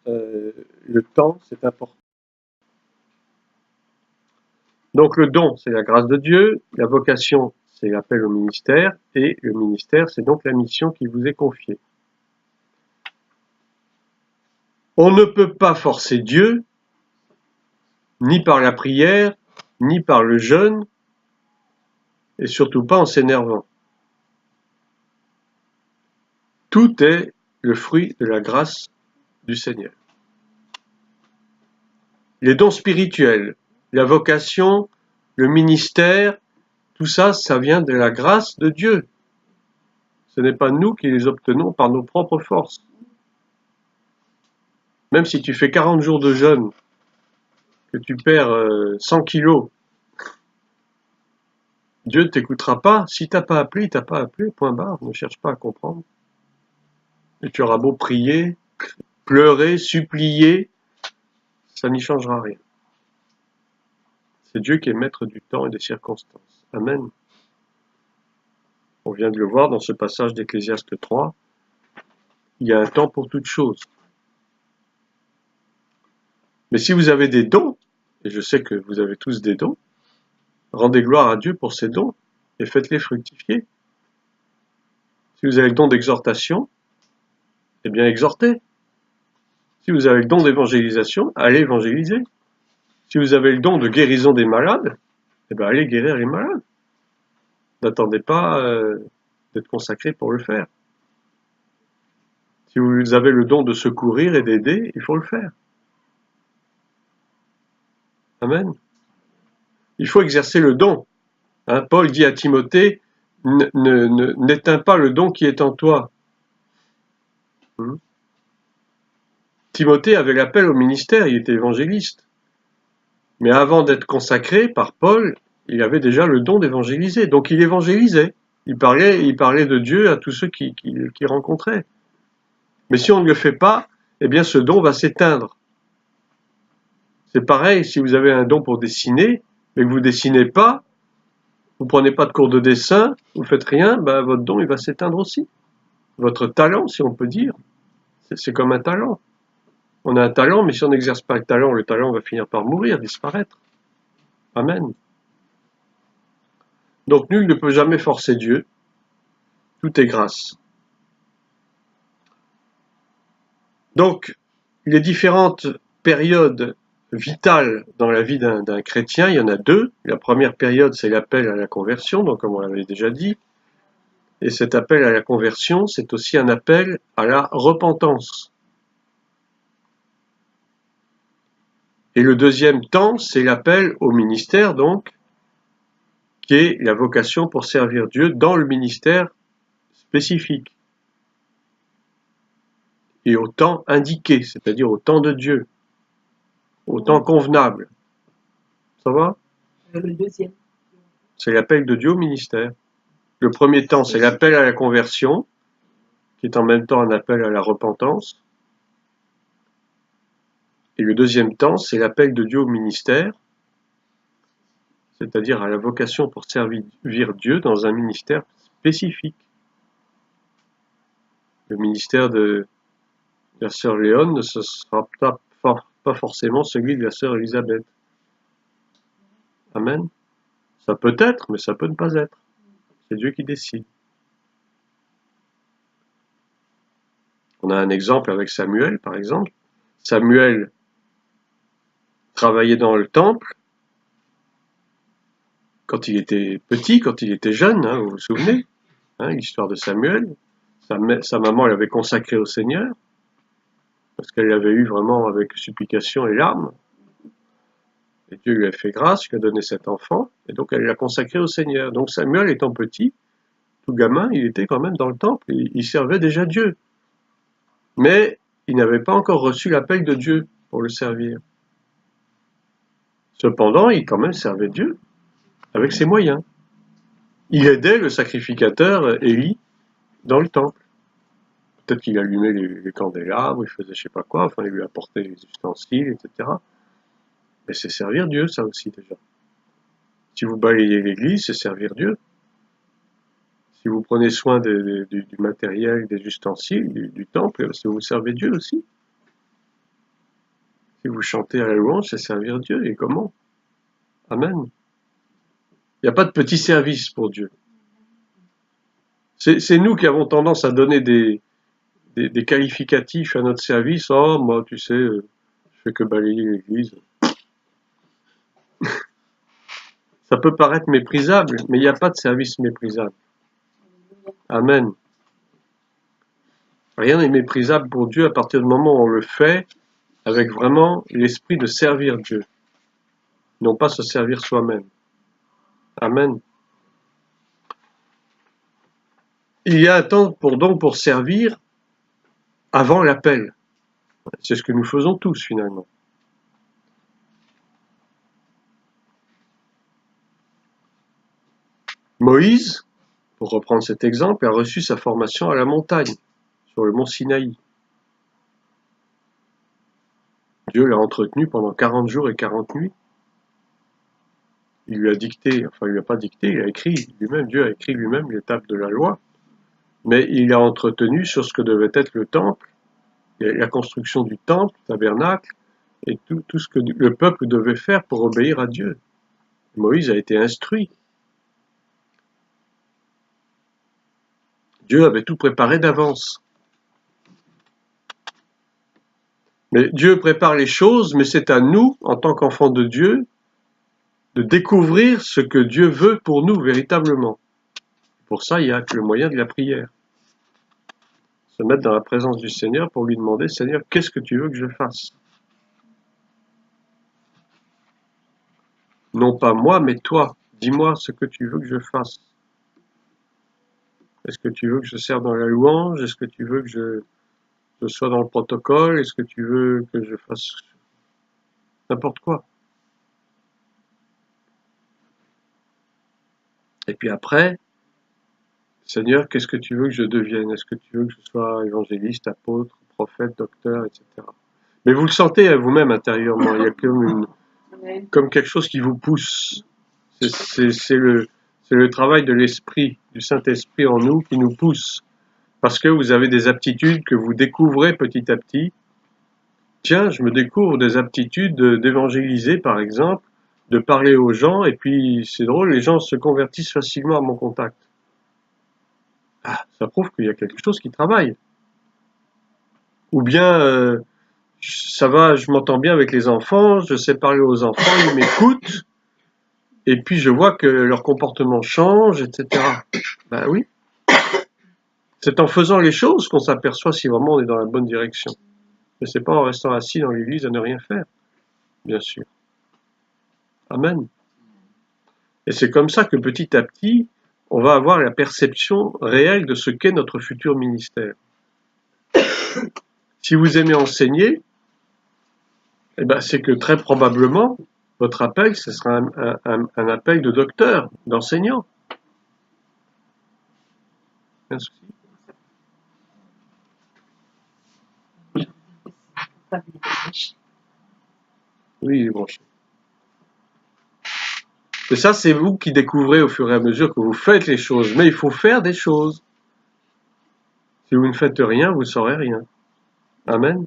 le temps, c'est important. Donc le don, c'est la grâce de Dieu, la vocation, c'est l'appel au ministère, et le ministère, c'est donc la mission qui vous est confiée. On ne peut pas forcer Dieu, ni par la prière, ni par le jeûne, et surtout pas en s'énervant. Tout est le fruit de la grâce du Seigneur. Les dons spirituels, la vocation, le ministère, tout ça, ça vient de la grâce de Dieu. Ce n'est pas nous qui les obtenons par nos propres forces. Même si tu fais 40 jours de jeûne, que tu perds 100 kilos, Dieu ne t'écoutera pas. Si tu n'as pas appelé, il t'a pas appelé, point barre, ne cherche pas à comprendre. Et tu auras beau prier, pleurer, supplier, ça n'y changera rien. C'est Dieu qui est maître du temps et des circonstances. Amen. On vient de le voir dans ce passage d'Ecclésiaste 3. Il y a un temps pour toute chose. Mais si vous avez des dons, et je sais que vous avez tous des dons, rendez gloire à Dieu pour ces dons et faites-les fructifier. Si vous avez le don d'exhortation, eh bien exhortez. Si vous avez le don d'évangélisation, allez évangéliser. Si vous avez le don de guérison des malades, eh bien allez guérir les malades. N'attendez pas d'être consacré pour le faire. Si vous avez le don de secourir et d'aider, il faut le faire. Amen. Il faut exercer le don. Paul dit à Timothée, n'éteins pas le don qui est en toi. Timothée avait l'appel au ministère, il était évangéliste. Mais avant d'être consacré par Paul, il avait déjà le don d'évangéliser. Donc il évangélisait. Il parlait de Dieu à tous ceux qu'il rencontrait. Mais si on ne le fait pas, eh bien ce don va s'éteindre. C'est pareil, si vous avez un don pour dessiner, mais que vous ne dessinez pas, vous ne prenez pas de cours de dessin, vous ne faites rien, ben votre don il va s'éteindre aussi. Votre talent, si on peut dire, c'est comme un talent. On a un talent, mais si on n'exerce pas le talent va finir par mourir, disparaître. Amen. Donc nul ne peut jamais forcer Dieu, tout est grâce. Donc, les différentes périodes vitales dans la vie d'un chrétien, il y en a deux. La première période, c'est l'appel à la conversion, donc comme on l'avait déjà dit. Et cet appel à la conversion, c'est aussi un appel à la repentance. Et le deuxième temps, c'est l'appel au ministère, donc, qui est la vocation pour servir Dieu dans le ministère spécifique. Et au temps indiqué, c'est-à-dire au temps de Dieu, au temps convenable. Ça va ? Le deuxième. C'est l'appel de Dieu au ministère. Le premier temps, c'est l'appel à la conversion, qui est en même temps un appel à la repentance. Et le deuxième temps, c'est l'appel de Dieu au ministère, c'est-à-dire à la vocation pour servir Dieu dans un ministère spécifique. Le ministère de la sœur Léone ne sera pas forcément celui de la sœur Elisabeth. Amen. Ça peut être, mais ça peut ne pas être. C'est Dieu qui décide. On a un exemple avec Samuel, par exemple. Samuel travaillait dans le temple quand il était petit, quand il était jeune, vous vous souvenez, l'histoire de Samuel. Sa maman l'avait consacré au Seigneur, parce qu'elle l'avait eu vraiment avec supplication et larmes. Et Dieu lui a fait grâce, lui a donné cet enfant, et donc elle l'a consacré au Seigneur. Donc Samuel étant petit, tout gamin, il était quand même dans le temple, il servait déjà Dieu. Mais il n'avait pas encore reçu l'appel de Dieu pour le servir. Cependant, il quand même servait Dieu, avec ses moyens. Il aidait le sacrificateur Élie dans le temple. Peut-être qu'il allumait les candélabres, il faisait je sais pas quoi, enfin il lui apportait les ustensiles, etc. Mais c'est servir Dieu, ça aussi déjà. Si vous balayez l'église, c'est servir Dieu. Si vous prenez soin du matériel, des ustensiles, du temple, c'est vous servez Dieu aussi. Si vous chantez à la louange, c'est servir Dieu. Et comment? Amen. Il n'y a pas de petit service pour Dieu. C'est nous qui avons tendance à donner des qualificatifs à notre service. Oh, moi, tu sais, je fais que balayer l'église. Ça peut paraître méprisable, mais il n'y a pas de service méprisable. Amen. Rien n'est méprisable pour Dieu à partir du moment où on le fait avec vraiment l'esprit de servir Dieu, non pas se servir soi-même. Amen. Il y a un temps pour servir avant l'appel. C'est ce que nous faisons tous finalement. Moïse, pour reprendre cet exemple, a reçu sa formation à la montagne, sur le mont Sinaï. Dieu l'a entretenu pendant 40 jours et 40 nuits. Il lui a dicté, enfin il lui a pas dicté, il a écrit lui-même, Dieu a écrit lui-même l'étape de la loi, mais il l'a entretenu sur ce que devait être le temple, la construction du temple, du tabernacle, et tout ce que le peuple devait faire pour obéir à Dieu. Moïse a été instruit. Dieu avait tout préparé d'avance. Mais Dieu prépare les choses, mais c'est à nous, en tant qu'enfants de Dieu, de découvrir ce que Dieu veut pour nous véritablement. Pour ça, il y a que le moyen de la prière. Se mettre dans la présence du Seigneur pour lui demander, Seigneur, qu'est-ce que tu veux que je fasse? Non pas moi, mais toi. Dis-moi ce que tu veux que je fasse. Est-ce que tu veux que je serve dans la louange? Est-ce que tu veux que je sois dans le protocole? Est-ce que tu veux que je fasse n'importe quoi? Et puis après, Seigneur, qu'est-ce que tu veux que je devienne? Est-ce que tu veux que je sois évangéliste, apôtre, prophète, docteur, etc. Mais vous le sentez vous-même intérieurement, il y a comme quelque chose qui vous pousse. C'est le travail de l'Esprit, du Saint-Esprit en nous qui nous pousse. Parce que vous avez des aptitudes que vous découvrez petit à petit. Tiens, je me découvre des aptitudes d'évangéliser, par exemple, de parler aux gens, et puis c'est drôle, les gens se convertissent facilement à mon contact. Ah, ça prouve qu'il y a quelque chose qui travaille. Ou bien, ça va, je m'entends bien avec les enfants, je sais parler aux enfants, ils m'écoutent, et puis je vois que leur comportement change, etc. Ben oui. C'est en faisant les choses qu'on s'aperçoit si vraiment on est dans la bonne direction. Mais c'est pas en restant assis dans l'église à ne rien faire, bien sûr. Amen. Et c'est comme ça que petit à petit, on va avoir la perception réelle de ce qu'est notre futur ministère. Si vous aimez enseigner, eh ben, c'est que très probablement, votre appel, ce sera un appel de docteur, d'enseignant. Un souci? Oui, il est branché. Et ça, c'est vous qui découvrez au fur et à mesure que vous faites les choses. Mais il faut faire des choses. Si vous ne faites rien, vous ne saurez rien. Amen.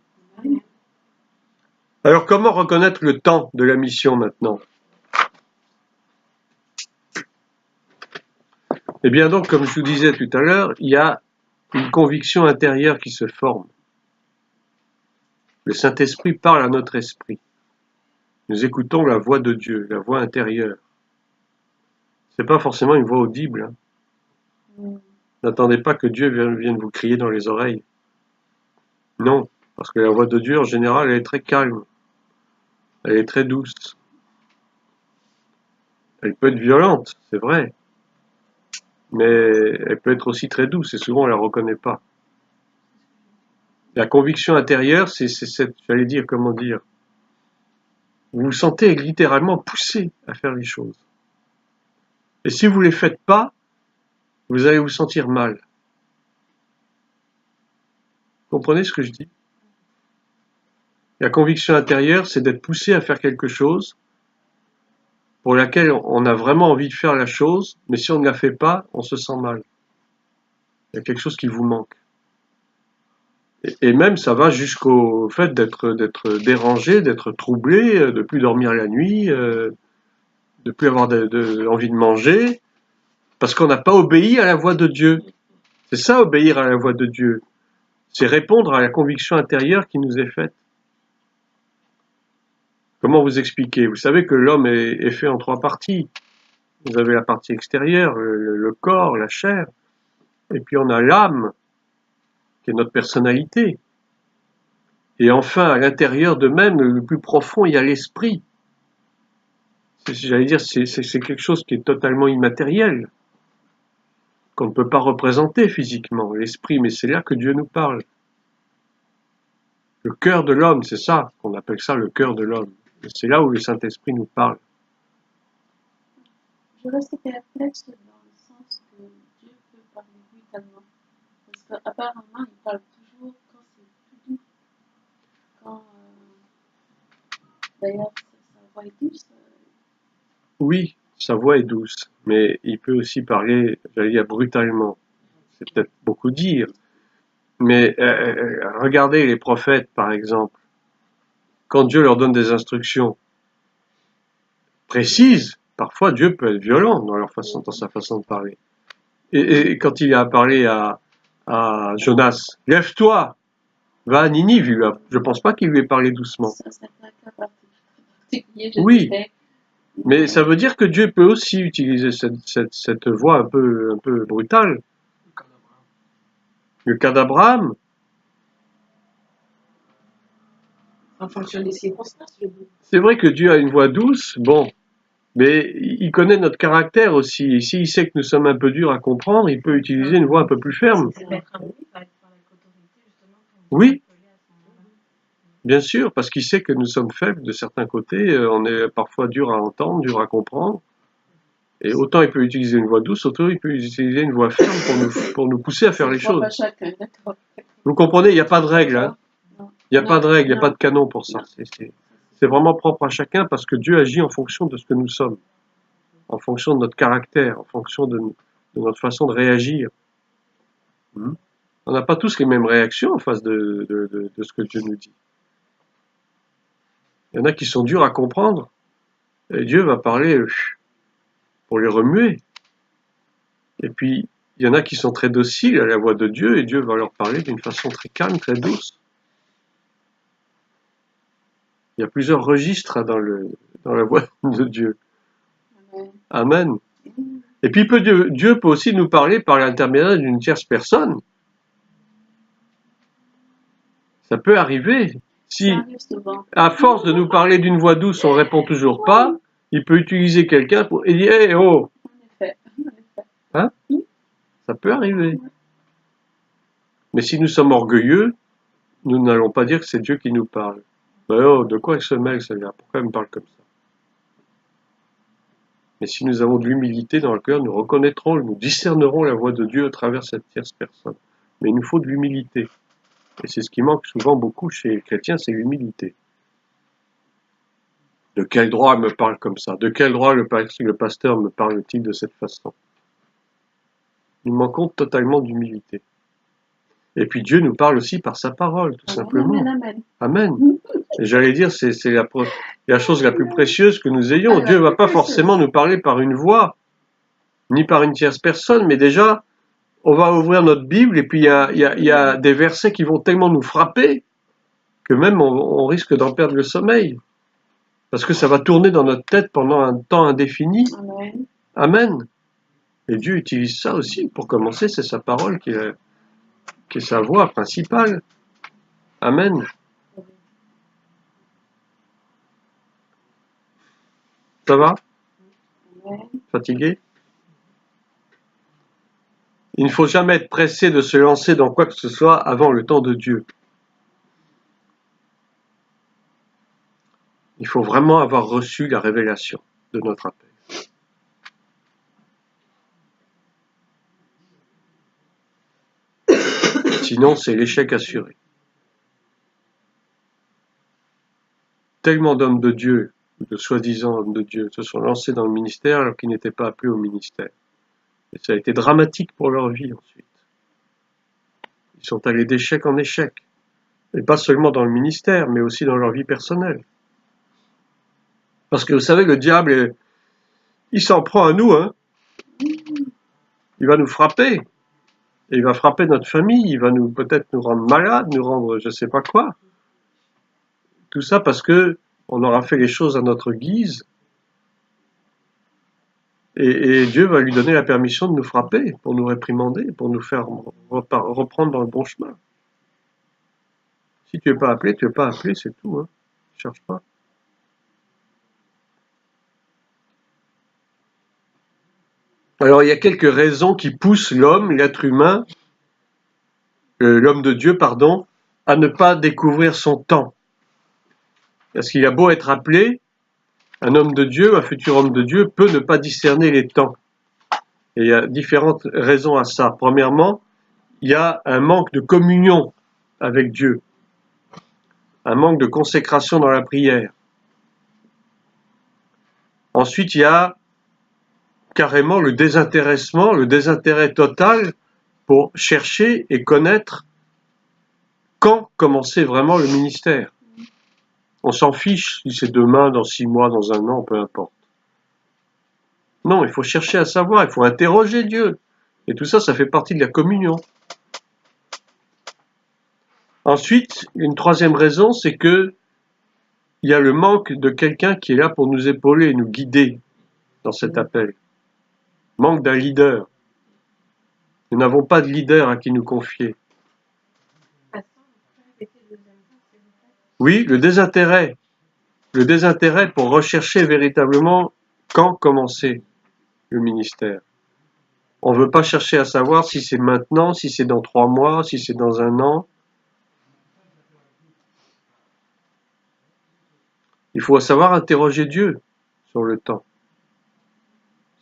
Alors, comment reconnaître le temps de la mission maintenant? Eh bien donc, comme je vous disais tout à l'heure, il y a une conviction intérieure qui se forme. Le Saint-Esprit parle à notre esprit. Nous écoutons la voix de Dieu, la voix intérieure. C'est pas forcément une voix audible. N'attendez pas que Dieu vienne vous crier dans les oreilles. Non, parce que la voix de Dieu, en général, elle est très calme. Elle est très douce. Elle peut être violente, c'est vrai. Mais elle peut être aussi très douce, et souvent on la reconnaît pas. La conviction intérieure, c'est cette, j'allais dire, comment dire, vous vous sentez littéralement poussé à faire les choses. Et si vous les faites pas, vous allez vous sentir mal. Vous comprenez ce que je dis? La conviction intérieure, c'est d'être poussé à faire quelque chose pour laquelle on a vraiment envie de faire la chose, mais si on ne la fait pas, on se sent mal. Il y a quelque chose qui vous manque. Et même ça va jusqu'au fait d'être dérangé, d'être troublé, de plus dormir la nuit, de plus avoir envie de manger, parce qu'on n'a pas obéi à la voix de Dieu. C'est ça, obéir à la voix de Dieu. C'est répondre à la conviction intérieure qui nous est faite. Comment vous expliquer? Vous savez que l'homme est fait en 3 parties. Vous avez la partie extérieure, le corps, la chair, et puis on a l'âme, qui est notre personnalité. Et enfin, à l'intérieur de même, le plus profond, il y a l'esprit. J'allais dire, c'est quelque chose qui est totalement immatériel, qu'on ne peut pas représenter physiquement, l'esprit, mais c'est là que Dieu nous parle. Le cœur de l'homme, c'est ça, qu'on appelle ça le cœur de l'homme. Et c'est là où le Saint-Esprit nous parle. Je reste perplexe dans le sens que Dieu peut parler brutalement. Parce qu'apparemment, il parle toujours quand c'est tout doux. Quand, d'ailleurs, sa voix est douce. Oui, sa voix est douce, mais il peut aussi parler, j'allais dire, brutalement. C'est peut-être beaucoup dire. Mais regardez les prophètes, par exemple. Quand Dieu leur donne des instructions précises, parfois Dieu peut être violent dans sa façon de parler. Et quand il a parlé à Jonas, lève-toi, va à Ninive, je pense pas qu'il lui ait parlé doucement. Ça, c'est un cas particulier, oui, mais ça veut dire que Dieu peut aussi utiliser cette voix un peu brutale. Le cas d'Abraham. En fonction des circonstances, je dis. C'est vrai que Dieu a une voix douce, bon, mais il connaît notre caractère aussi. Et s'il sait que nous sommes un peu durs à comprendre, il peut utiliser une voix un peu plus ferme. Oui, bien sûr, parce qu'il sait que nous sommes faibles de certains côtés. On est parfois dur à entendre, dur à comprendre. Et autant il peut utiliser une voix douce, autant il peut utiliser une voix ferme pour nous pousser à faire les choses. Vous comprenez, il n'y a pas de règle. Hein. Il n'y a pas de règle, il n'y a pas de canon pour ça. C'est vraiment propre à chacun parce que Dieu agit en fonction de ce que nous sommes, en fonction de notre caractère, en fonction de notre façon de réagir. On n'a pas tous les mêmes réactions en face de ce que Dieu nous dit. Il y en a qui sont durs à comprendre, et Dieu va parler pour les remuer. Et puis, il y en a qui sont très dociles à la voix de Dieu, et Dieu va leur parler d'une façon très calme, très douce. Il y a plusieurs registres dans la voix de Dieu. Amen. Et puis Dieu peut aussi nous parler par l'intermédiaire d'une tierce personne. Ça peut arriver. Si, à force de nous parler d'une voix douce, on ne répond toujours pas, il peut utiliser quelqu'un pour dire « Hey, oh !» Hein? Ça peut arriver. Mais si nous sommes orgueilleux, nous n'allons pas dire que c'est Dieu qui nous parle. Oh, de quoi il se mêle, celle-là? Pourquoi elle me parle comme ça? Mais si nous avons de l'humilité dans le cœur, nous reconnaîtrons, nous discernerons la voix de Dieu à travers cette tierce personne. Mais il nous faut de l'humilité. Et c'est ce qui manque souvent beaucoup chez les chrétiens, c'est l'humilité. De quel droit elle me parle comme ça? De quel droit le pasteur me parle-t-il de cette façon? Nous manquons totalement d'humilité. Et puis Dieu nous parle aussi par sa parole, tout simplement. Amen. Amen. Et j'allais dire, c'est la chose la plus précieuse que nous ayons. Dieu ne va pas forcément nous parler par une voix, ni par une tierce personne, mais déjà, on va ouvrir notre Bible et puis il y a des versets qui vont tellement nous frapper que même on risque d'en perdre le sommeil. Parce que ça va tourner dans notre tête pendant un temps indéfini. Amen. Amen. Et Dieu utilise ça aussi. Pour commencer, c'est sa parole qui est sa voix principale. Amen. Ça va? Fatigué? Il ne faut jamais être pressé de se lancer dans quoi que ce soit avant le temps de Dieu. Il faut vraiment avoir reçu la révélation de notre appel. Sinon, c'est l'échec assuré. Tellement d'hommes de Dieu, de soi-disant hommes de Dieu, se sont lancés dans le ministère alors qu'ils n'étaient pas appelés au ministère. Et ça a été dramatique pour leur vie ensuite. Ils sont allés d'échec en échec. Et pas seulement dans le ministère, mais aussi dans leur vie personnelle. Parce que vous savez, le diable, il s'en prend à nous, hein. Il va nous frapper. Et il va frapper notre famille, il va peut-être nous rendre malades, nous rendre je sais pas quoi. Tout ça parce que on aura fait les choses à notre guise. Et Dieu va lui donner la permission de nous frapper, pour nous réprimander, pour nous faire reprendre dans le bon chemin. Si tu es pas appelé, c'est tout, hein. Cherche pas. Alors il y a quelques raisons qui poussent l'homme, l'être humain, l'homme de Dieu, pardon, à ne pas découvrir son temps. Parce qu'il a beau être appelé, un homme de Dieu, un futur homme de Dieu, peut ne pas discerner les temps. Et il y a différentes raisons à ça. Premièrement, il y a un manque de communion avec Dieu, un manque de consécration dans la prière. Ensuite, il y a carrément le désintéressement, le désintérêt total pour chercher et connaître quand commencer vraiment le ministère. On s'en fiche si c'est demain, dans 6 mois, dans 1 an, peu importe. Non, il faut chercher à savoir, il faut interroger Dieu. Et tout ça, ça fait partie de la communion. Ensuite, une troisième raison, c'est que il y a le manque de quelqu'un qui est là pour nous épauler et nous guider dans cet appel. Manque d'un leader. Nous n'avons pas de leader à qui nous confier. Oui, le désintérêt. Le désintérêt pour rechercher véritablement quand commencer le ministère. On ne veut pas chercher à savoir si c'est maintenant, si c'est dans 3 mois, si c'est dans 1 an. Il faut savoir interroger Dieu sur le temps.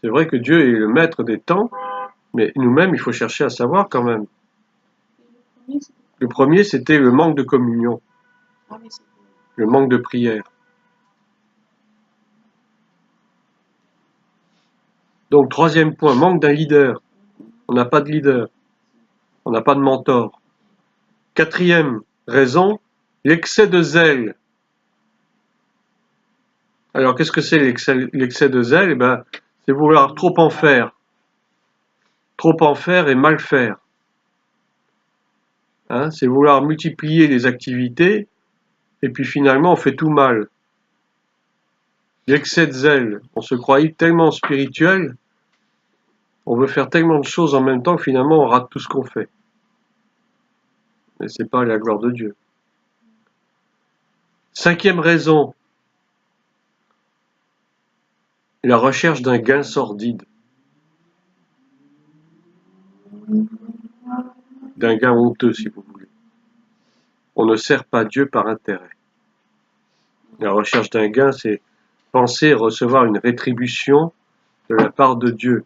C'est vrai que Dieu est le maître des temps, mais nous-mêmes, il faut chercher à savoir quand même. Le premier, c'était le manque de communion, le manque de prière. Donc, troisième point, manque d'un leader. On n'a pas de leader. On n'a pas de mentor. Quatrième raison, l'excès de zèle. Alors, qu'est-ce que c'est l'excès de zèle? Eh ben, c'est vouloir trop en faire. Trop en faire et mal faire. Hein, c'est vouloir multiplier les activités et puis finalement on fait tout mal. L'excès de zèle, on se croyait tellement spirituel, on veut faire tellement de choses en même temps que finalement on rate tout ce qu'on fait. Mais c'est pas la gloire de Dieu. Cinquième raison, la recherche d'un gain sordide. D'un gain honteux, si vous voulez. On ne sert pas Dieu par intérêt. La recherche d'un gain, c'est penser recevoir une rétribution de la part de Dieu.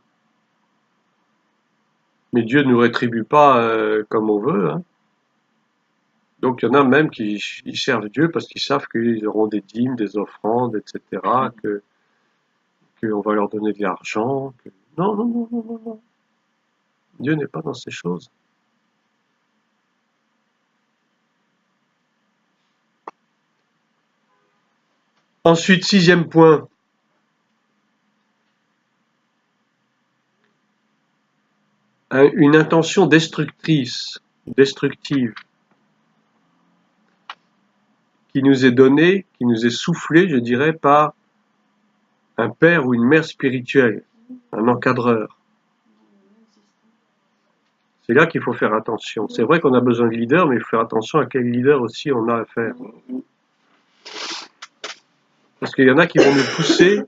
Mais Dieu ne nous rétribue pas comme on veut. Hein. Donc il y en a même qui servent Dieu parce qu'ils savent qu'ils auront des dîmes, des offrandes, etc., qu'on va leur donner de l'argent. Non, non, non, non, non, non. Dieu n'est pas dans ces choses. Ensuite, sixième point. Une intention destructive, qui nous est donnée, qui nous est soufflée, je dirais, par un père ou une mère spirituelle, un encadreur. C'est là qu'il faut faire attention. C'est vrai qu'on a besoin de leaders, mais il faut faire attention à quel leader aussi on a à faire. Parce qu'il y en a qui vont nous pousser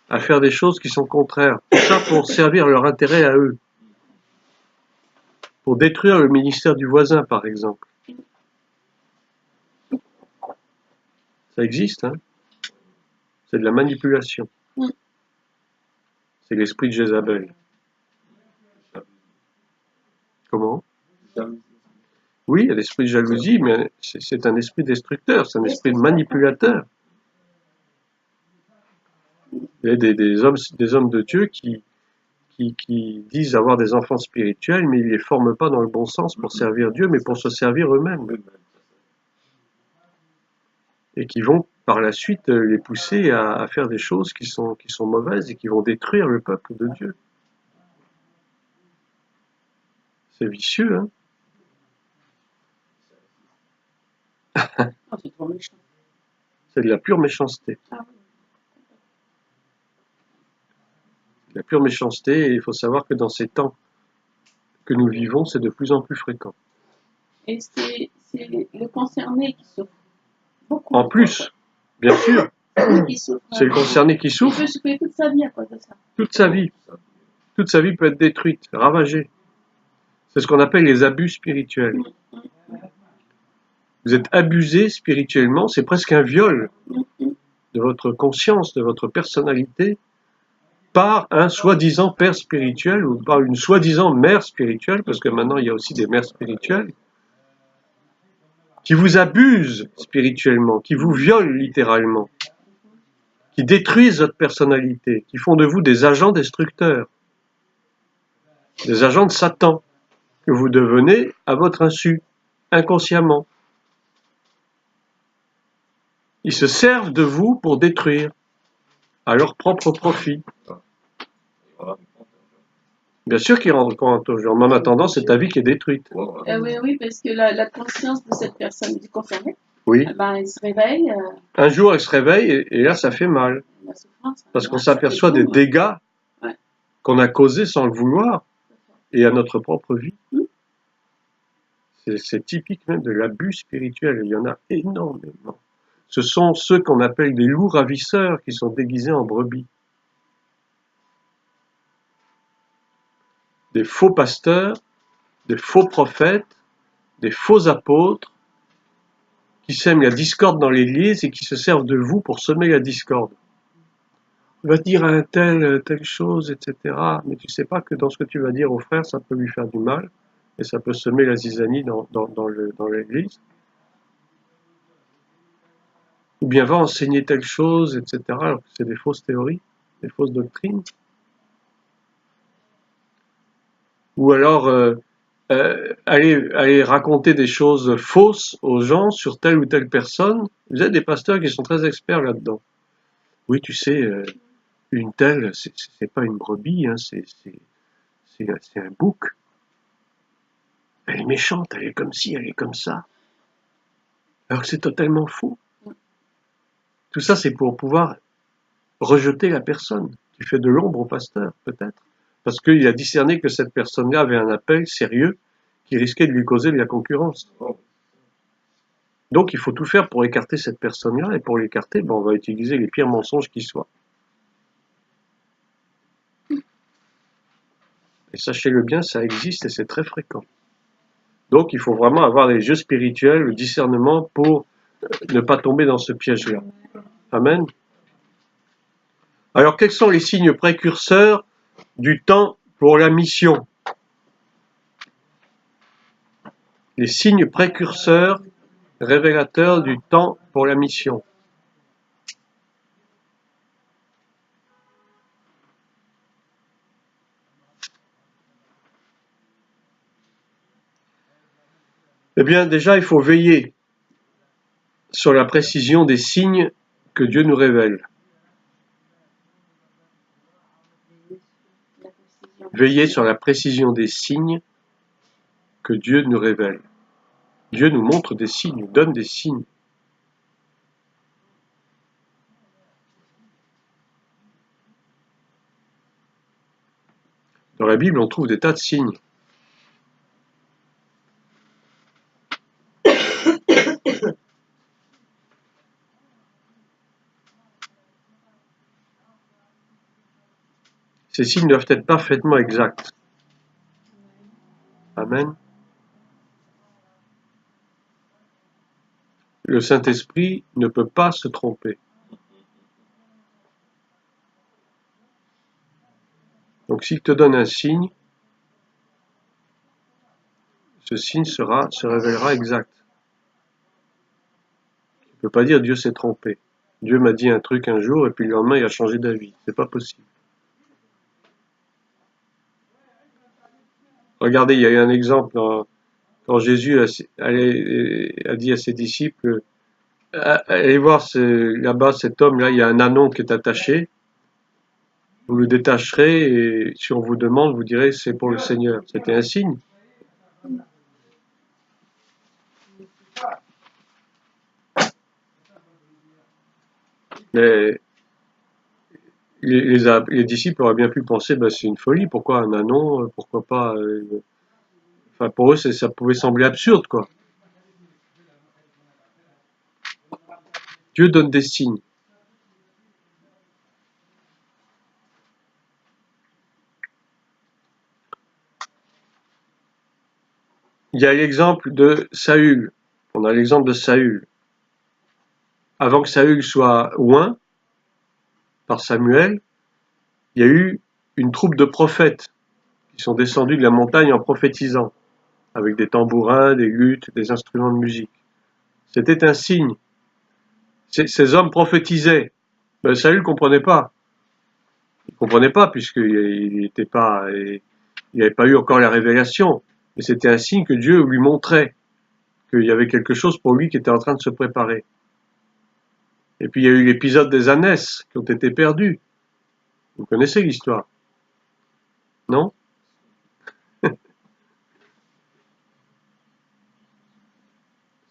à faire des choses qui sont contraires. Tout ça pour servir leur intérêt à eux. Pour détruire le ministère du voisin, par exemple. Ça existe, hein. C'est de la manipulation. C'est l'esprit de Jézabel. Comment? Oui, il y a l'esprit de jalousie, mais c'est un esprit destructeur, c'est un esprit de manipulateur. Il y a des hommes de Dieu qui disent avoir des enfants spirituels, mais ils ne les forment pas dans le bon sens pour servir Dieu, mais pour se servir eux-mêmes. et qui vont par la suite les pousser à faire des choses qui sont mauvaises et qui vont détruire le peuple de Dieu. C'est vicieux, hein? Oh, c'est trop méchant. C'est de la pure méchanceté. Ah oui. La pure méchanceté, et il faut savoir que dans ces temps que nous vivons, c'est de plus en plus fréquent. Et c'est le concerné qui souffre. Beaucoup. En plus, bien sûr, C'est lui qui souffre. c'est le concerné qui Il souffre. peut souffrir toute sa vie à cause de ça. Toute sa vie peut être détruite, ravagée. C'est ce qu'on appelle les abus spirituels. Vous êtes abusé spirituellement, c'est presque un viol de votre conscience, de votre personnalité, par un soi-disant père spirituel ou par une soi-disant mère spirituelle, parce que maintenant il y a aussi des mères spirituelles, qui vous abusent spirituellement, qui vous violent littéralement, qui détruisent votre personnalité, qui font de vous des agents destructeurs, des agents de Satan, que vous devenez à votre insu, inconsciemment. Ils se servent de vous pour détruire, à leur propre profit. Bien sûr qu'ils rendent compte aux gens, mais en attendant, c'est ta vie qui est détruite. Oui, parce que la conscience de cette personne du concerné, Oui. elle se réveille, Un jour, elle se réveille et là, ça fait mal. la souffrance. Parce qu'on s'aperçoit des dégâts Ouais. qu'on a causés sans le vouloir et à notre propre vie. C'est typique même de l'abus spirituel. Il y en a énormément. Ce sont ceux qu'on appelle des loups ravisseurs qui sont déguisés en brebis. Des faux pasteurs, des faux prophètes, des faux apôtres qui sèment la discorde dans l'église et qui se servent de vous pour semer la discorde. Tu vas dire à un tel, telle chose, etc. Mais tu sais pas que dans ce que tu vas dire au frère, ça peut lui faire du mal et ça peut semer la zizanie dans l'église. Ou bien va enseigner telle chose, etc. Alors que c'est des fausses théories, des fausses doctrines. Ou alors aller raconter des choses fausses aux gens sur telle ou telle personne. Vous êtes des pasteurs qui sont très experts là-dedans. Oui, tu sais, une telle, c'est pas une brebis, hein, c'est un bouc. Elle est méchante, elle est comme ci, elle est comme ça. Alors que c'est totalement faux. Tout ça, c'est pour pouvoir rejeter la personne. Tu fais de l'ombre au pasteur, peut-être. Parce qu'il a discerné que cette personne-là avait un appel sérieux qui risquait de lui causer de la concurrence. Donc il faut tout faire pour écarter cette personne-là, et pour l'écarter, on va utiliser les pires mensonges qui soient. Et sachez-le bien, ça existe et c'est très fréquent. Donc il faut vraiment avoir les yeux spirituels, le discernement pour ne pas tomber dans ce piège-là. Amen. Alors quels sont les signes précurseurs du temps pour la mission? Les signes précurseurs révélateurs du temps pour la mission. Eh bien, déjà, il faut veiller sur la précision des signes que Dieu nous révèle. Veiller sur la précision des signes que Dieu nous révèle. Dieu nous montre des signes, nous donne des signes. Dans la Bible, on trouve des tas de signes. Ces signes doivent être parfaitement exacts. Amen. Le Saint-Esprit ne peut pas se tromper. Donc s'il te donne un signe, ce signe se révélera exact. Tu ne peux pas dire Dieu s'est trompé. Dieu m'a dit un truc un jour et puis le lendemain il a changé d'avis. C'est pas possible. Regardez, il y a eu un exemple quand Jésus a dit à ses disciples, allez voir là-bas, cet homme-là, il y a un anon qui est attaché. Vous le détacherez et si on vous demande, vous direz c'est pour le Seigneur. C'était un signe. Mais les disciples auraient bien pu penser, ben, c'est une folie, pourquoi un anon, pourquoi pas... Enfin, pour eux, ça pouvait sembler absurde, quoi. Dieu donne des signes. Il y a l'exemple de Saül. On a l'exemple de Saül. Avant que Saül soit oint par Samuel, il y a eu une troupe de prophètes qui sont descendus de la montagne en prophétisant, avec des tambourins, des luttes, des instruments de musique. C'était un signe. Ces hommes prophétisaient. Ben, Saül ne comprenait pas. Il ne comprenait pas puisqu'il n'était pas, il n'avait pas eu encore la révélation. Mais c'était un signe que Dieu lui montrait qu'il y avait quelque chose pour lui qui était en train de se préparer. Et puis il y a eu l'épisode des ânesses qui ont été perdus. Vous connaissez l'histoire, non?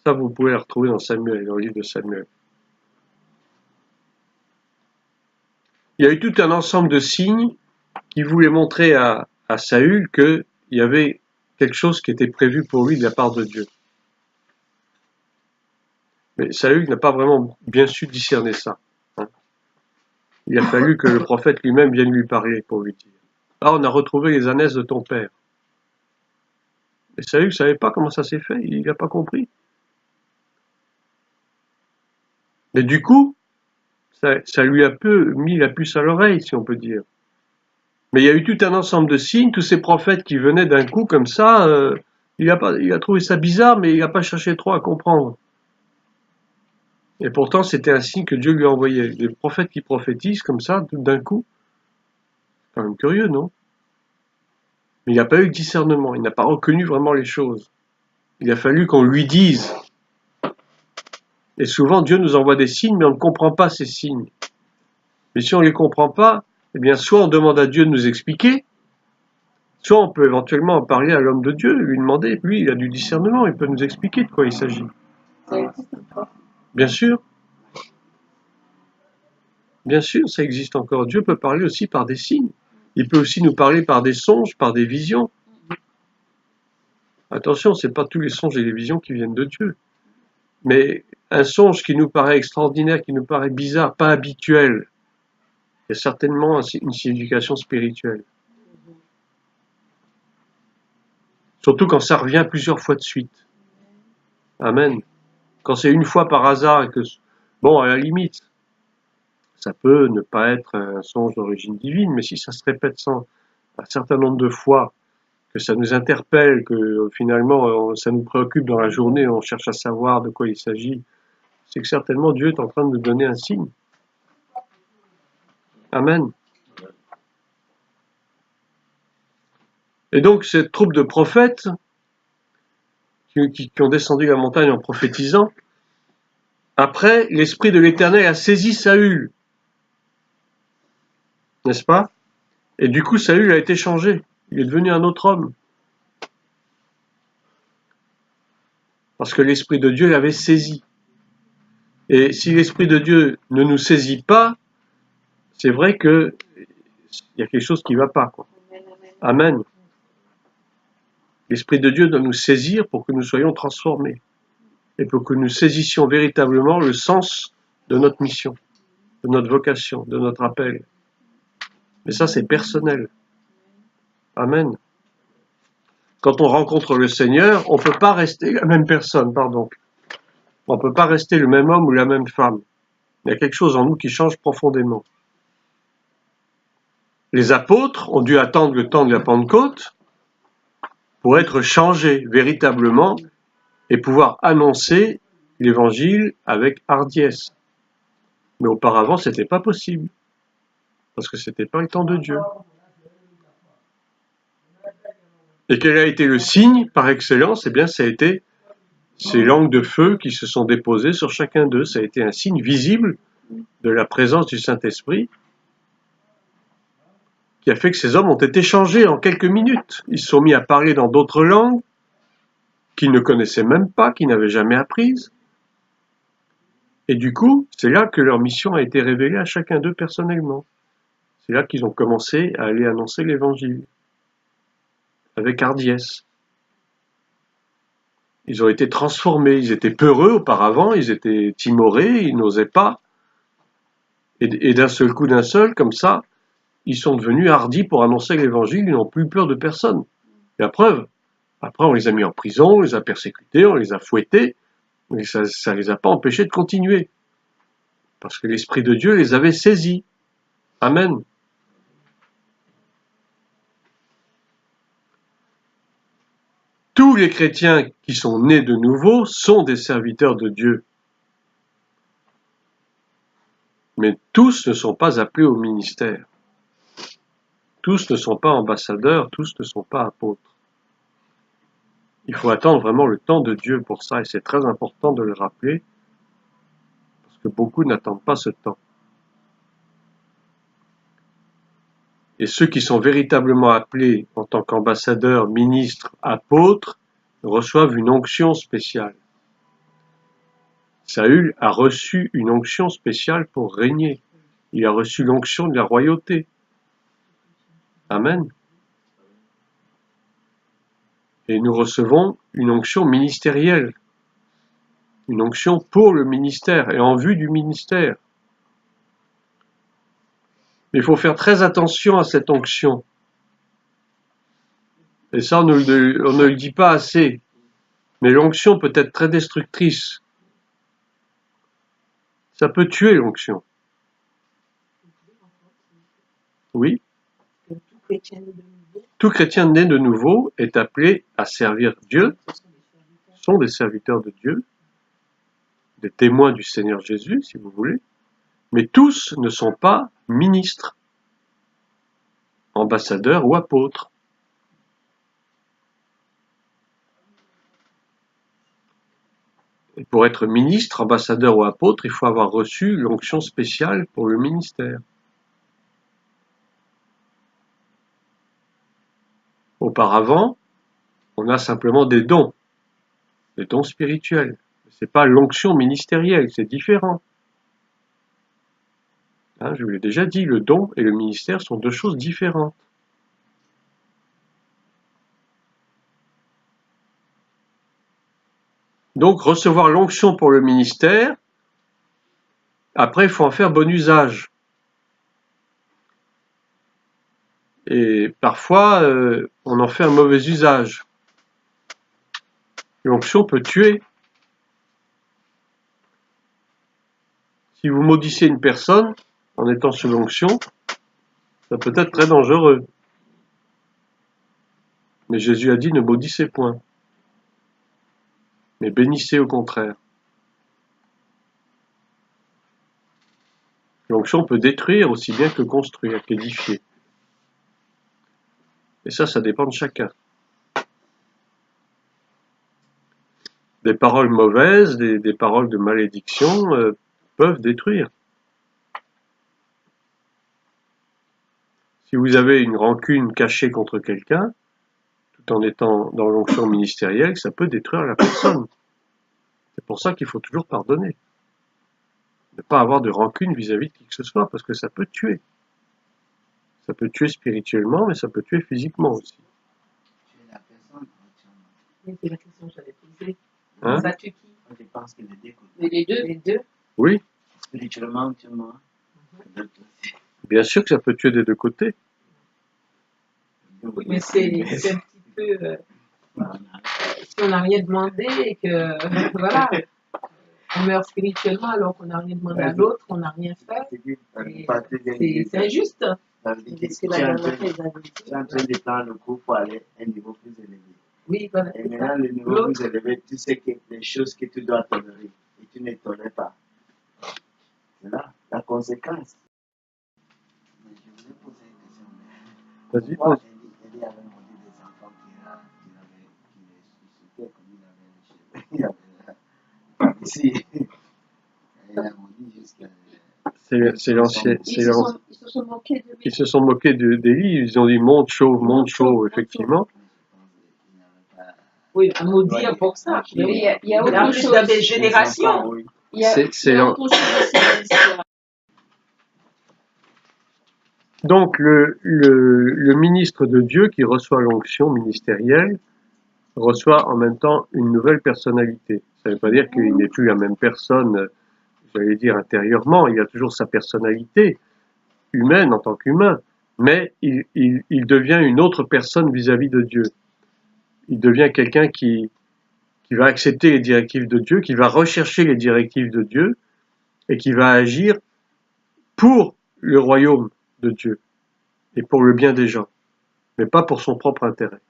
Ça, vous pouvez la retrouver dans Samuel, dans le livre de Samuel. Il y a eu tout un ensemble de signes qui voulaient montrer à Saül qu'il y avait quelque chose qui était prévu pour lui de la part de Dieu. Mais Saül n'a pas vraiment bien su discerner ça. Il a fallu que le prophète lui-même vienne lui parler pour lui dire. Ah, on a retrouvé les ânesses de ton père. Et Saül ne savait pas comment ça s'est fait, il n'a pas compris. Mais du coup, ça lui a peu mis la puce à l'oreille, si on peut dire. Mais il y a eu tout un ensemble de signes, tous ces prophètes qui venaient d'un coup comme ça, il a trouvé ça bizarre, mais il n'a pas cherché trop à comprendre. Et pourtant, c'était un signe que Dieu lui a envoyé. Des prophètes qui prophétisent comme ça, tout d'un coup. C'est quand même curieux, non? Mais il n'a pas eu de discernement, il n'a pas reconnu vraiment les choses. Il a fallu qu'on lui dise. Et souvent, Dieu nous envoie des signes, mais on ne comprend pas ces signes. Mais si on ne les comprend pas, eh bien, soit on demande à Dieu de nous expliquer, soit on peut éventuellement en parler à l'homme de Dieu, lui demander, lui, il a du discernement, il peut nous expliquer de quoi il s'agit. Ça existe encore. Bien sûr, ça existe encore. Dieu peut parler aussi par des signes. Il peut aussi nous parler par des songes, par des visions. Attention, c'est pas tous les songes et les visions qui viennent de Dieu. Mais un songe qui nous paraît extraordinaire, qui nous paraît bizarre, pas habituel, il y a certainement une signification spirituelle. Surtout quand ça revient plusieurs fois de suite. Amen. Quand c'est une fois par hasard et que, bon, à la limite, ça peut ne pas être un songe d'origine divine, mais si ça se répète un certain nombre de fois, que ça nous interpelle, que finalement ça nous préoccupe dans la journée, on cherche à savoir de quoi il s'agit, c'est que certainement Dieu est en train de nous donner un signe. Amen. Et donc cette troupe de prophètes qui ont descendu la montagne en prophétisant, après, l'Esprit de l'Éternel a saisi Saül. N'est-ce pas? Et du coup, Saül a été changé. Il est devenu un autre homme. Parce que l'Esprit de Dieu l'avait saisi. Et si l'Esprit de Dieu ne nous saisit pas, c'est vrai qu'il y a quelque chose qui ne va pas, quoi. Amen. L'Esprit de Dieu doit nous saisir pour que nous soyons transformés. Et pour que nous saisissions véritablement le sens de notre mission, de notre vocation, de notre appel. Mais ça, c'est personnel. Amen. Quand on rencontre le Seigneur, on ne peut pas rester la même personne, pardon. On ne peut pas rester le même homme ou la même femme. Il y a quelque chose en nous qui change profondément. Les apôtres ont dû attendre le temps de la Pentecôte pour être changés véritablement et pouvoir annoncer l'évangile avec hardiesse. Mais auparavant, ce n'était pas possible. Parce que ce n'était pas le temps de Dieu. Et quel a été le signe par excellence? Eh bien, ça a été ces langues de feu qui se sont déposées sur chacun d'eux. Ça a été un signe visible de la présence du Saint-Esprit qui a fait que ces hommes ont été changés en quelques minutes. Ils se sont mis à parler dans d'autres langues qu'ils ne connaissaient même pas, qu'ils n'avaient jamais apprises. Et du coup, c'est là que leur mission a été révélée à chacun d'eux personnellement. C'est là qu'ils ont commencé à aller annoncer l'Évangile avec hardiesse. Ils ont été transformés, ils étaient peureux auparavant, ils étaient timorés, ils n'osaient pas. Et d'un seul coup, comme ça, ils sont devenus hardis pour annoncer l'Évangile, ils n'ont plus peur de personne. Et la preuve, après on les a mis en prison, on les a persécutés, on les a fouettés, mais ça ne les a pas empêchés de continuer. Parce que l'Esprit de Dieu les avait saisis. Amen. Tous les chrétiens qui sont nés de nouveau sont des serviteurs de Dieu. Mais tous ne sont pas appelés au ministère. Tous ne sont pas ambassadeurs, tous ne sont pas apôtres. Il faut attendre vraiment le temps de Dieu pour ça, et c'est très important de le rappeler, parce que beaucoup n'attendent pas ce temps. Et ceux qui sont véritablement appelés en tant qu'ambassadeurs, ministres, apôtres, reçoivent une onction spéciale. Saül a reçu une onction spéciale pour régner. Il a reçu l'onction de la royauté. Amen. Et nous recevons une onction ministérielle. Une onction pour le ministère et en vue du ministère. Mais il faut faire très attention à cette onction. Et ça, on ne le dit pas assez. Mais l'onction peut être très destructrice. Ça peut tuer l'onction. Oui. Tout chrétien né de nouveau est appelé à servir Dieu, sont des serviteurs de Dieu, des témoins du Seigneur Jésus, si vous voulez, mais tous ne sont pas ministres, ambassadeurs ou apôtres. Et pour être ministre, ambassadeur ou apôtre, il faut avoir reçu l'onction spéciale pour le ministère. Auparavant, on a simplement des dons spirituels. C'est pas l'onction ministérielle, c'est différent. Je vous l'ai déjà dit, le don et le ministère sont deux choses différentes. Donc, recevoir l'onction pour le ministère, après, il faut en faire bon usage. Et parfois, on en fait un mauvais usage. L'onction peut tuer. Si vous maudissez une personne en étant sous l'onction, ça peut être très dangereux. Mais Jésus a dit ne maudissez point, mais bénissez au contraire. L'onction peut détruire aussi bien que construire, qu'édifier. Et ça dépend de chacun. Des paroles mauvaises, des paroles de malédiction peuvent détruire. Si vous avez une rancune cachée contre quelqu'un, tout en étant dans l'onction ministérielle, ça peut détruire la personne. C'est pour ça qu'il faut toujours pardonner. Ne pas avoir de rancune vis-à-vis de qui que ce soit, parce que ça peut tuer. Ça peut tuer spirituellement, mais ça peut tuer physiquement aussi. Tuer la personne entièrement. C'est la question que j'avais posée. Hein? Ça tue qui? Je pense que les deux côtés. Mais les deux. Les deux. Oui. Spirituellement, entièrement. Bien sûr que ça peut tuer des deux côtés. Oui, mais c'est un petit peu... si on n'a rien demandé et que... voilà. On meurt spirituellement alors qu'on n'a rien demandé à l'autre, on n'a rien fait. C'est injuste. Tu es en train de prendre le coup pour aller à un niveau plus élevé. Oui, voilà. Et maintenant, le niveau plus élevé, tu sais que les choses que tu dois tolérer et tu ne tolères pas. C'est là la conséquence. Mais je voulais poser une question. Vas-y, Pourquoi pose. Élie avait maudit des enfants qui les suscitaient comme il avait les cheveux. Si. Elle a maudit jusqu'à. C'est l'ancien. Ils se sont moqués de lui. Ils se sont moqués d'Élie, ils ont dit monte chauve, effectivement. Oui, à maudire pour ça. Mais il y a Et en autre plus, chose. dans des générations. Oui. Il y a autre chose aussi dans l'histoire. Donc le ministre de Dieu qui reçoit l'onction ministérielle reçoit en même temps une nouvelle personnalité. Ça ne veut pas dire qu'il n'est plus la même personne, j'allais dire intérieurement, il a toujours sa personnalité humaine en tant qu'humain, mais il devient une autre personne vis-à-vis de Dieu. Il devient quelqu'un qui va accepter les directives de Dieu, qui va rechercher les directives de Dieu et qui va agir pour le royaume de Dieu et pour le bien des gens, mais pas pour son propre intérêt.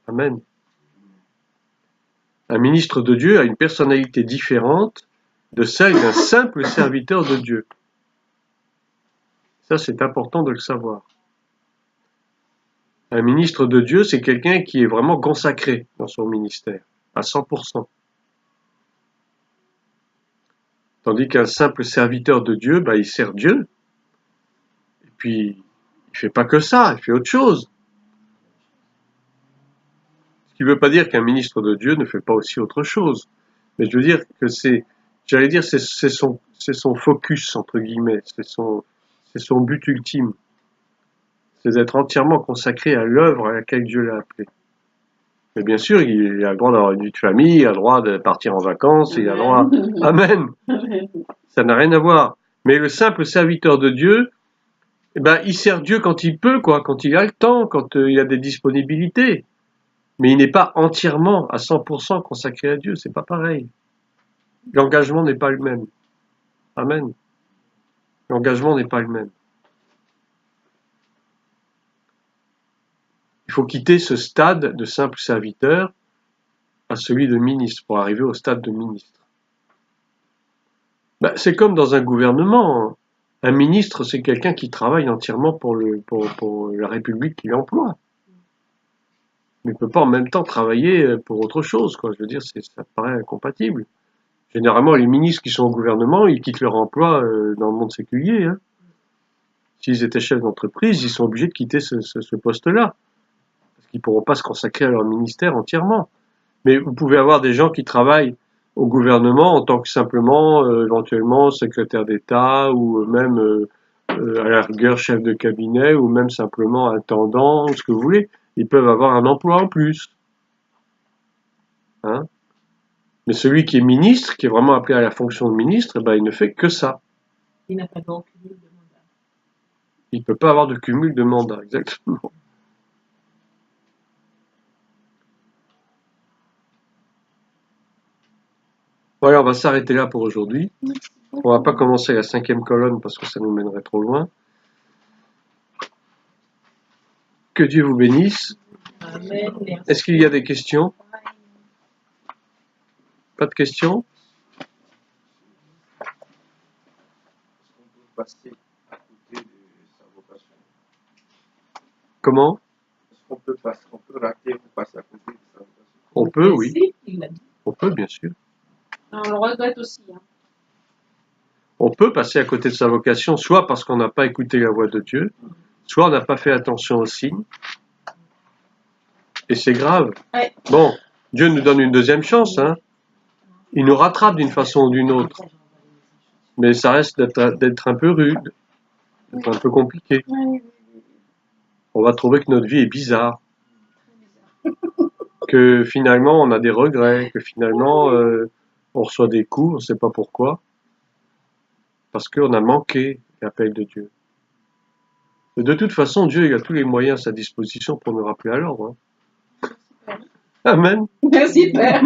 Amen. Un ministre de Dieu a une personnalité différente de celle d'un simple serviteur de Dieu. Ça, c'est important de le savoir. Un ministre de Dieu, c'est quelqu'un qui est vraiment consacré dans son ministère, à 100%. Tandis qu'un simple serviteur de Dieu, il sert Dieu. Et puis, il fait pas que ça, il fait autre chose. Ce qui ne veut pas dire qu'un ministre de Dieu ne fait pas aussi autre chose. Mais je veux dire que c'est son focus, entre guillemets, c'est son but ultime. C'est d'être entièrement consacré à l'œuvre à laquelle Dieu l'a appelé. Mais bien sûr, il a le droit d'avoir une vie de famille, il a le droit de partir en vacances, il a le droit... Amen. Ça n'a rien à voir. Mais le simple serviteur de Dieu, il sert Dieu quand il peut, quand il a le temps, quand il a des disponibilités. Mais il n'est pas entièrement, à 100% consacré à Dieu, c'est pas pareil. L'engagement n'est pas le même. Amen. L'engagement n'est pas le même. Il faut quitter ce stade de simple serviteur à celui de ministre pour arriver au stade de ministre. C'est comme dans un gouvernement. Un ministre, c'est quelqu'un qui travaille entièrement pour la République qu'il emploie. Mais il ne peut pas en même temps travailler pour autre chose, quoi. Je veux dire, ça paraît incompatible. Généralement, les ministres qui sont au gouvernement, ils quittent leur emploi dans le monde séculier. Hein. S'ils étaient chefs d'entreprise, ils sont obligés de quitter ce poste-là. Parce qu'ils ne pourront pas se consacrer à leur ministère entièrement. Mais vous pouvez avoir des gens qui travaillent au gouvernement en tant que simplement, éventuellement, secrétaire d'État ou même, à la rigueur, chef de cabinet ou même simplement intendant, ce que vous voulez. Ils peuvent avoir un emploi en plus. Hein? Mais celui qui est ministre, qui est vraiment appelé à la fonction de ministre, il ne fait que ça. Il n'a pas de cumul de mandat. Il ne peut pas avoir de cumul de mandat, exactement. Voilà, on va s'arrêter là pour aujourd'hui. On va pas commencer la 5e colonne parce que ça nous mènerait trop loin. Que Dieu vous bénisse. Amen. Est-ce qu'il y a des questions? Pas de questions? Est-ce qu'on peut passer à côté de sa vocation? Comment? Est-ce qu'on peut rater ou passer à côté de sa vocation? On peut, oui. Il l'a dit. On peut, bien sûr. On le regrette aussi. Hein. On peut passer à côté de sa vocation, soit parce qu'on n'a pas écouté la voix de Dieu, soit on n'a pas fait attention aux signes. Et c'est grave. Ouais. Bon, Dieu nous donne une deuxième chance, hein. Il nous rattrape d'une façon ou d'une autre. Mais ça reste d'être un peu rude, d'être un peu compliqué. On va trouver que notre vie est bizarre. Que finalement on a des regrets, que finalement on reçoit des coups, on ne sait pas pourquoi. Parce qu'on a manqué l'appel de Dieu. Et de toute façon, Dieu il a tous les moyens à sa disposition pour nous rappeler à l'ordre. Hein. Amen. Merci, Père.